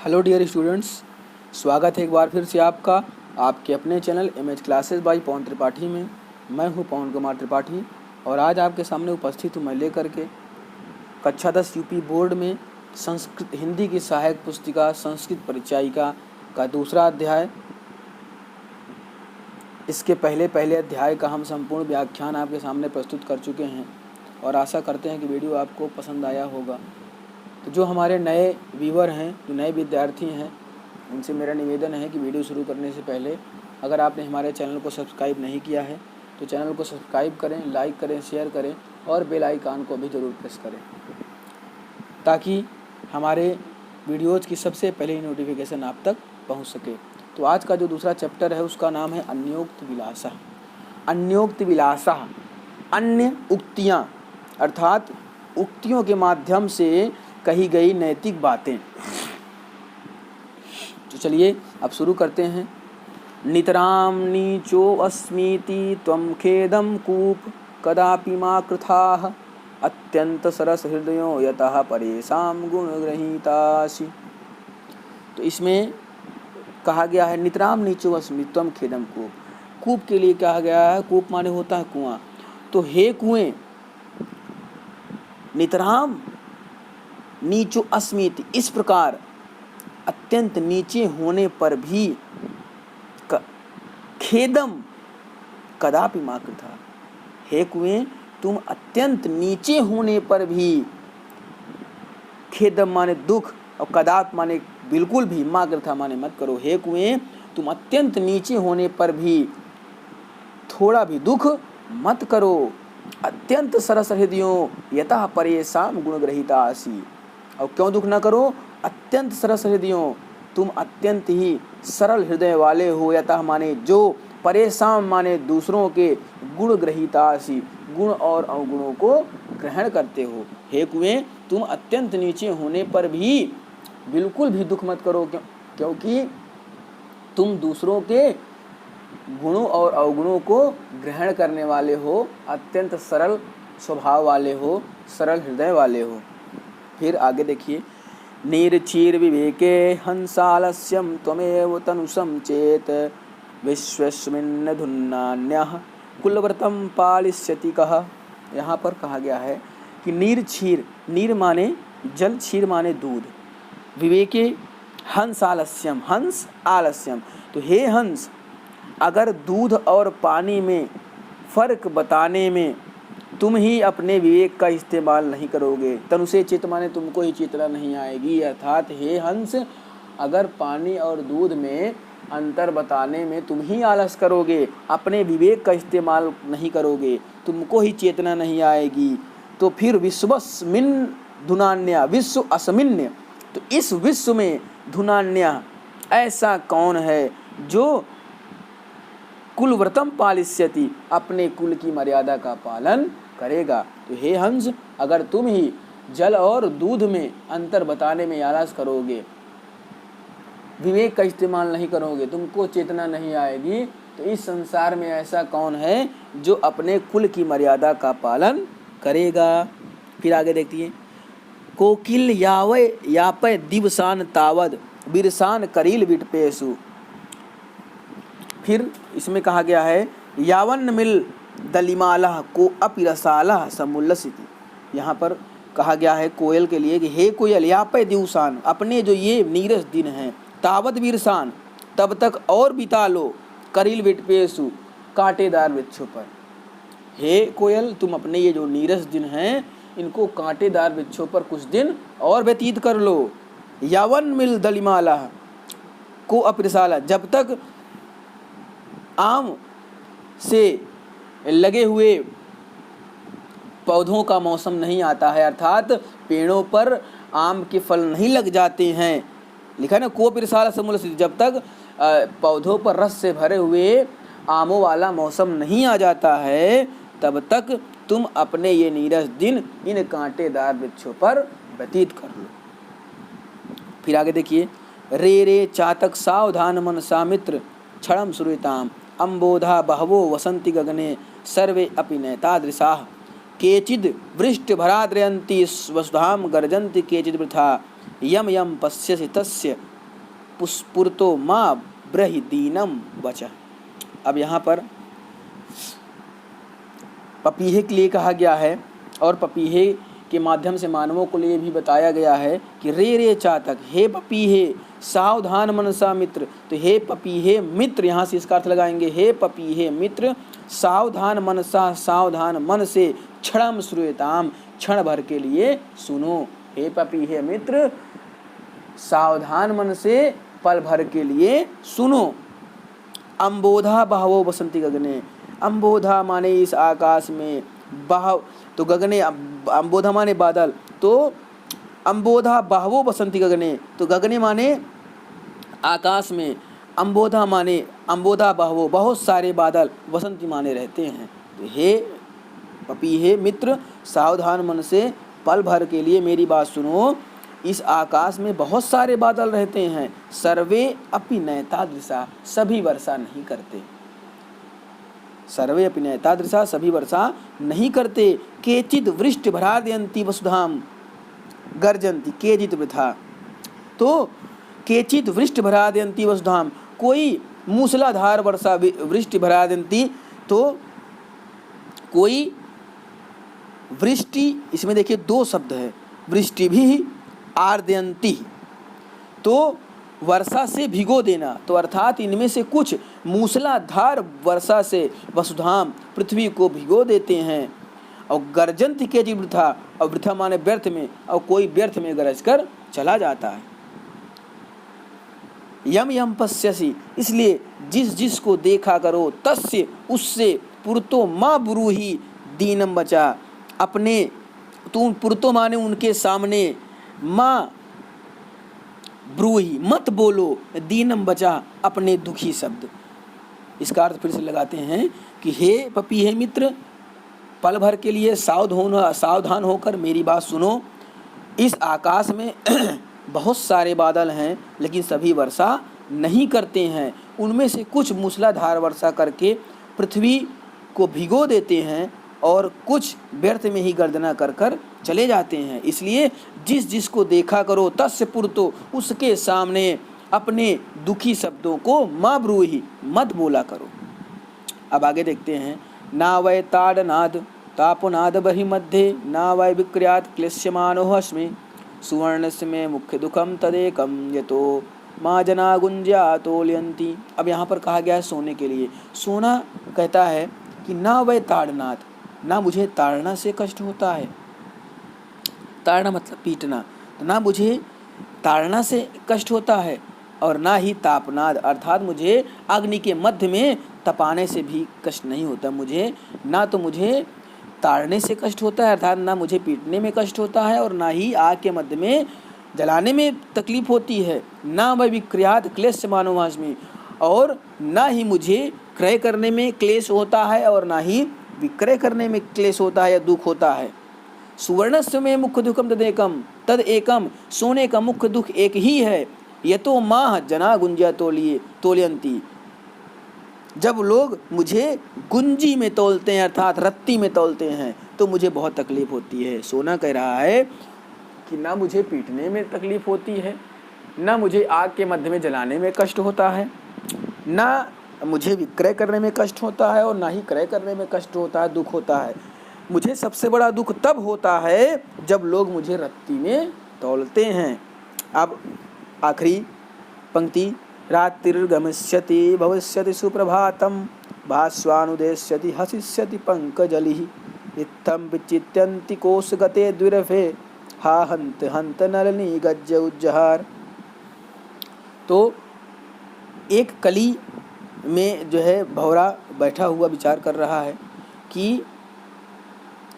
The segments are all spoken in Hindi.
हेलो डियर स्टूडेंट्स, स्वागत है एक बार फिर से आपका आपके अपने चैनल इमेज क्लासेस बाय पवन त्रिपाठी में। मैं हूं पवन कुमार त्रिपाठी और आज आपके सामने उपस्थित हूं मैं लेकर के कक्षा 10 यूपी बोर्ड में संस्कृत हिंदी की सहायक पुस्तिका संस्कृत परिचायिका का दूसरा अध्याय। इसके पहले अध्याय का हम संपूर्ण व्याख्यान आपके सामने प्रस्तुत कर चुके हैं और आशा करते हैं कि वीडियो आपको पसंद आया होगा। तो जो हमारे नए व्यूवर हैं, जो नए विद्यार्थी हैं, उनसे मेरा निवेदन है कि वीडियो शुरू करने से पहले अगर आपने हमारे चैनल को सब्सक्राइब नहीं किया है तो चैनल को सब्सक्राइब करें, लाइक करें, शेयर करें और बेल आइकन को भी ज़रूर प्रेस करें ताकि हमारे वीडियोज़ की सबसे पहले नोटिफिकेशन आप तक पहुंच सके। तो आज का जो दूसरा चैप्टर है उसका नाम है अन्योक्त विलासा। अन्योक्त विलासा, अन्य उक्तियाँ अर्थात उक्तियों के माध्यम से कही गई नैतिक बातें। तो चलिए अब शुरू करते हैं। नितराम नीचो अस्मीति त्वं खेदम कूप कदापि मा कृथाः अत्यंत सरस हृदयो यतः परेशान गुणग्रहीतासि। तो इसमें कहा गया है नितराम नीचो अस्मीति त्वं खेदम कूप। कूप के लिए कहा गया है, कूप माने होता है कुआं। तो हे कुएं, नितराम नीचो अस्मीति, इस प्रकार अत्यंत नीचे होने पर भी खेदम कदापि मा कृथा। हे कुएं, तुम अत्यंत नीचे होने पर भी, खेदम माने दुख और कदाप माने बिल्कुल भी, मा कृथा माने मत करो। हे कुएं, तुम अत्यंत नीचे होने पर भी थोड़ा भी दुख मत करो। अत्यंत सरस हृदयों यतः परेशान गुणग्रहीतासि। और क्यों दुख न करो? अत्यंत सरस हृदयों, तुम अत्यंत ही सरल हृदय वाले हो। यतः माने जो, परेशान माने दूसरों के, गुण ग्रहीतासि, गुण और अवगुणों को ग्रहण करते हो। हे कुएं, तुम अत्यंत नीचे होने पर भी बिल्कुल भी दुख मत करो, क्योंकि तुम दूसरों के गुणों और अवगुणों को ग्रहण करने वाले हो, अत्यंत सरल स्वभाव वाले हो, सरल हृदय वाले हो। फिर आगे देखिए, नीरचीर विवेके हंसालस्यम त्वमेव तनुसं चेत विश्वस्मिन् धुन्नान्यः कुलव्रतं पालिष्यति कः। यहाँ पर कहा गया है कि नीर क्षीर, नीर माने जल, क्षीर माने दूध, विवेके हंस आलस्यम, हंस आलस्यम। तो हे हंस, अगर दूध और पानी में फर्क बताने में तुम ही अपने विवेक का इस्तेमाल नहीं करोगे, तनुसे चित माने तुमको ही चेतना नहीं आएगी। अर्थात हे हंस, अगर पानी और दूध में अंतर बताने में तुम ही आलस करोगे, अपने विवेक का इस्तेमाल नहीं करोगे, तुमको ही चेतना नहीं आएगी, तो फिर विश्वस्मिन् धुनान्य, विश्व अस्मिन्, तो इस विश्व में धुनान्य, ऐसा कौन है जो कुलव्रतम पालिष्यति, अपने कुल की मर्यादा का पालन करेगा। तो हे हंस, अगर तुम ही जल और दूध में अंतर बताने में आलस करोगे, विवेक का इस्तेमाल नहीं करोगे, तुमको चेतना नहीं आएगी, तो इस संसार में ऐसा कौन है जो अपने कुल की मर्यादा का पालन करेगा। फिर आगे देखिए, कोकिल यावय यापय दिवसान तावद बिरसान करील विटपेसु। फिर इसमें कहा गया है यावन मिल दलिमाला को अपिरसाला समुल्लसिति। यहाँ पर कहा गया है कोयल के लिए कि हे कोयल, यापय दिवसान, अपने जो ये नीरस दिन हैं, तावत बिरसान, तब तक और बिता लो, करील विटपेसु, कांटेदार वृक्षों पर। हे कोयल, तुम अपने ये जो नीरस दिन हैं इनको कांटेदार वृक्षों पर कुछ दिन और व्यतीत कर लो। यावन मिल दलिमाला को अपिरसाला, जब तक आम से लगे हुए पौधों का मौसम नहीं आता है, अर्थात पेड़ों पर आम के फल नहीं लग जाते हैं, लिखा है ना, को पिरसाला समूलसित, जब तक पौधों पर रस से भरे हुए आमों वाला मौसम नहीं आ जाता है, तब तक तुम अपने ये नीरस दिन इन कांटेदार वृक्षों पर व्यतीत कर लो। फिर आगे देखिए, रे रे चातक सावधान मन सामित्र क्षणम सुरताम अम्बोधा बहवो वसंति गगने सर्वे अपि नैतादृशाः केचिद् वृष्टिभराद्रयन्ति वसुधाम गर्जन्ति केचिद् वृथा यम यम पश्यसि तस्य पुरतो माँ ब्रहि दीनम वचः। अब यहाँ पर पपीहे के लिए कहा गया है और पपीहे के माध्यम से मानवों को लिए भी बताया गया है कि रे रे चातक, हे पपीहे सावधान मनसा मित्र। तो हे पपीहे मित्र, यहाँ से इसका अर्थ लगाएंगे, हे पपीहे मित्र सावधान मनसा, सावधान मन से, क्षणम श्रूयताम, क्षण भर के लिए सुनो। हे पपीहे मित्र सावधान मन से पल भर के लिए सुनो। अम्बोधा बहवो बसंती गगने, अम्बोधा माने इस आकाश में, बहव तो गगने, अम्बोधा माने बादल, तो अम्बोधा बहवो बसंती गगने, तो गगने माने आकाश में, अम्बोधा माने अम्बोधा बहवो बहुत सारे बादल, बसंती माने रहते हैं। तो हे पपीहे मित्र सावधान मन से पल भर के लिए मेरी बात सुनो। इस आकाश में बहुत सारे बादल रहते हैं। सर्वे अपि नैतादृशा, सभी वर्षा नहीं करते। सर्वे अपि नैतादृशा, सभी वर्षा नहीं करते। केचित् वृष्टि भरादयन्ति वसुधाम गर्जन्ति केचित् वृथा, तो केचित् वृष्टि भरादयन्ति वसुधाम, कोई मूसलाधार वर्षा वृष्टि भरादयन्ति, तो कोई वृष्टि, इसमें देखिए दो शब्द है, वृष्टि भी आर्दयन्ति, तो वर्षा से भिगो देना, तो अर्थात इनमें से कुछ मूसलाधार वर्षा से वसुधाम पृथ्वी को भिगो देते हैं। और गर्जंत के जी वृथा, और वृथा माने व्यर्थ में, और कोई व्यर्थ में गरज कर चला जाता है। यम यम पश्यसि, इसलिए जिस जिस को देखा करो, तस्य उससे, पुरतो माँ ब्रूहि दीनम बचा, अपने, तू पुरतो माने उनके सामने, माँ ब्रूहि मत बोलो, दीनम बचा अपने दुखी शब्द। इसका अर्थ फिर से लगाते हैं कि हे पपीहे मित्र पल भर के लिए सावधान होकर मेरी बात सुनो। इस आकाश में बहुत सारे बादल हैं, लेकिन सभी वर्षा नहीं करते हैं। उनमें से कुछ मूसलाधार वर्षा करके पृथ्वी को भिगो देते हैं, और कुछ व्यर्थ में ही गर्जना कर कर चले जाते हैं। इसलिए जिस जिस को देखा करो, तस्य पुरतो उसके सामने अपने दुखी शब्दों को माँ ब्रूहि मत बोला करो। अब आगे देखते हैं, ना वै ताड़नाद तापनाद बहि मध्ये, ना वै विक्रियात क्लेश्यमानो हस्मि, सुवर्णस्य में मुख्य दुखम तदेकम यतो माँ जना गुंजा तोलयंती। अब यहाँ पर कहा गया है सोने के लिए। सोना कहता है कि ना वै ताड़नाद, ना मुझे ताड़ना से कष्ट होता है, ताड़ना मतलब पीटना, तो ना मुझे ताड़ना से कष्ट होता है, और ना ही तापनाद अर्थात मुझे अग्नि के मध्य में तपाने से भी कष्ट नहीं होता। मुझे ना तो मुझे ताड़ने से कष्ट होता है, अर्थात ना मुझे पीटने में कष्ट होता है, और ना ही आग के मध्य में जलाने में तकलीफ होती है। ना वै विक्रियात क्लेश्यमानो हस्मि, और ना ही मुझे क्रय करने में क्लेश होता है, और ना ही विक्रय करने में क्लेश होता है या दुख होता है। सुवर्णस्य में मुख्य दुखम तद एकम, सोने का मुख्य दुख एक ही है। ये तो माह जना गुंजा तोलयंती, जब लोग मुझे गुंजी में तोलते हैं अर्थात रत्ती में तोलते हैं, तो मुझे बहुत तकलीफ होती है। सोना कह रहा है कि ना मुझे पीटने में तकलीफ होती है, ना मुझे आग के मध्य में जलाने में कष्ट होता है, ना मुझे विक्रय करने में कष्ट होता है, और ना ही क्रय करने में कष्ट होता है, दुख होता है। मुझे सबसे बड़ा दुख तब होता है जब लोग मुझे रत्ती में तौलते हैं। अब आखिरी पंक्ति, रात्रिर्गमिष्यति भविष्यति सुप्रभातम, भास्वानुदेश्यति हसिष्यति पंकजलिः, इत्थं विचित्यन्ति कोशगते द्विरभे, हा हन्त हन्त नलिनी गज्ज उज्जहार। तो एक कली में जो है भौरा बैठा हुआ विचार कर रहा है कि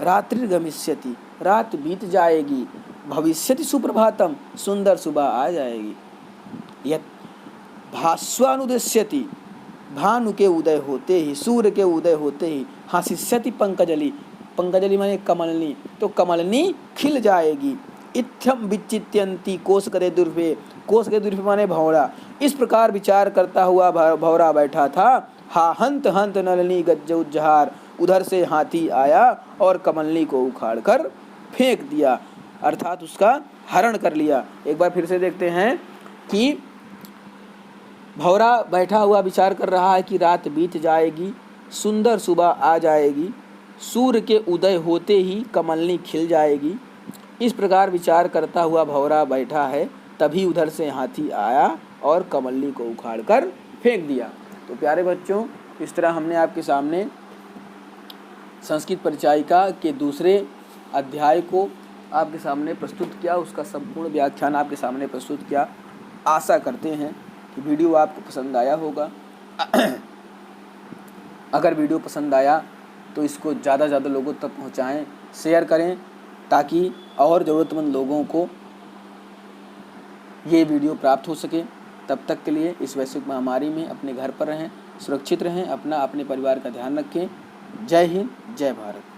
रात्रि गमिष्यति, रात बीत जाएगी, भविष्यति सुप्रभातम, सुंदर सुबह आ जाएगी, यत् भास्वानुदेश्यति, भानु के उदय होते ही, सूर्य के उदय होते ही, हसिष्यति पंकजलि, पंकजलि माने कमलनी, तो कमलनी खिल जाएगी। इत्थम विचित्यंती कोशगते दुर्भे, कोशगते दुर्भे माने भौरा। इस प्रकार विचार करता हुआ भौरा बैठा था। हा हंत हंत नलिनी गज्ज उज्जहार, उधर से हाथी आया और कमलनी को उखाड़ कर फेंक दिया, अर्थात उसका हरण कर लिया। एक बार फिर से देखते हैं कि भौरा बैठा हुआ विचार कर रहा है कि रात बीत जाएगी, सुंदर सुबह आ जाएगी, सूर्य के उदय होते ही कमलनी खिल जाएगी। इस प्रकार विचार करता हुआ भौरा बैठा है, तभी उधर से हाथी आया और कमलनी को उखाड़कर फेंक दिया। तो प्यारे बच्चों, इस तरह हमने आपके सामने संस्कृत परिचायिका के दूसरे अध्याय को आपके सामने प्रस्तुत किया, उसका संपूर्ण व्याख्यान आपके सामने प्रस्तुत किया। आशा करते हैं कि वीडियो आपको पसंद आया होगा। अगर वीडियो पसंद आया तो इसको ज़्यादा से ज़्यादा लोगों तक पहुंचाएं, शेयर करें, ताकि और ज़रूरतमंद लोगों को ये वीडियो प्राप्त हो सके। तब तक के लिए इस वैश्विक महामारी में अपने घर पर रहें, सुरक्षित रहें, अपना अपने परिवार का ध्यान रखें। जय हिंद, जय भारत।